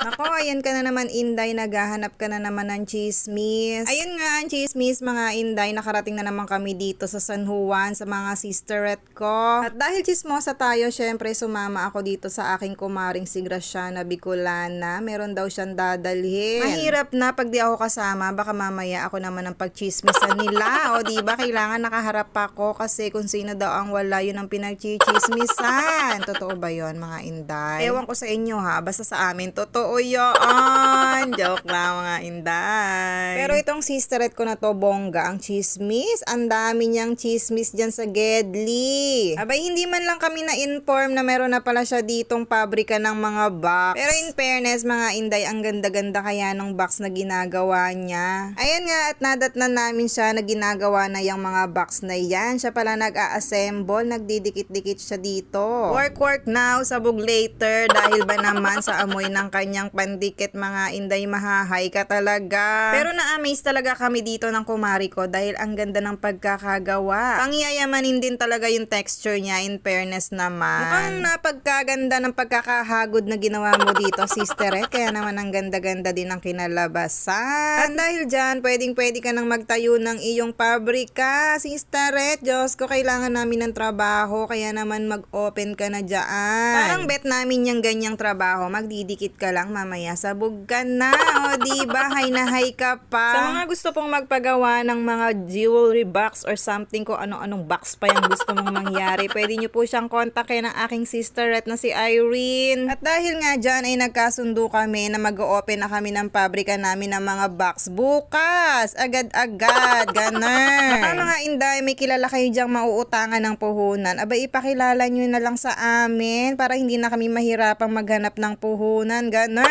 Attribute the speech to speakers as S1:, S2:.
S1: Nako, ayan ka na naman, Inday. Naghahanap ka na naman ng chismis. Ayun nga ang chismis, mga Inday. Nakarating na naman kami dito sa San Juan sa mga sisterette ko. At dahil chismosa tayo, syempre sumama ako dito sa aking kumaring si Graciana Bicolana. Meron daw siyang dadalhin. Mahirap na pag di ako kasama. Baka mamaya ako naman ang pagchismisan nila. O diba, kailangan nakaharap ako kasi kung sino daw ang wala, yun ang pinagchichismisan. Totoo ba yun, mga Inday? Ewan ko sa inyo ha, basta sa amin totoo yun. Joke lang, mga Inday. Pero itong sisterette ko na to, bongga ang chismis. Ang dami niyang chismis dyan sa Gedli. Abay, hindi man lang kami na-inform na meron na pala siya ditong pabrika ng mga box. Pero in fairness, mga Inday, ang ganda-ganda kaya ng box na ginagawa niya. Ayan nga, at nadatnan namin siya na ginagawa na yung mga box na yan. Siya pala nag-a-assemble, nagdidikit-dikit siya dito. Work now, sabog later, dahil ba naman sa amoy ng kanyang pandikit, mga Inday, mahahay ka talaga. Pero na-amaze talaga kami dito ng kumari ko dahil ang ganda ng pagkakagawa. Pangyayamanin din talaga yung texture niya, in fairness naman. Mukhang napagkaganda ng pagkakahagod na ginawa mo dito, sisterette. Kaya naman ang ganda-ganda din ang kinalabasan. At dahil dyan, pwedeng-pwede ka nang magtayo ng iyong pabrika, sisterette. Diyos ko, kailangan namin ng trabaho, kaya naman mag-open ka na dyan. Parang bet namin yung ganyang trabaho, magdidikit ka lang, mamaya sabog ka na. O diba, hay na hay ka pa. Sa mga gusto pong magpagawa ng mga jewelry box or something, kung ano-anong box pa yung gusto mong mangyari, pwede nyo po siyang kontakin ng aking sisterette na si Irene. At dahil nga dyan ay nagkasundo kami na mag-open na kami ng pabrika namin ng mga box bukas. Agad-agad, ganun. Baka mga Inday, may kilala kayo dyang mauutangan ng puhunan. Abay, ipakilala nyo na lang sa amin para hindi na kami mahirapang maghanap ng puhunan. Ganun.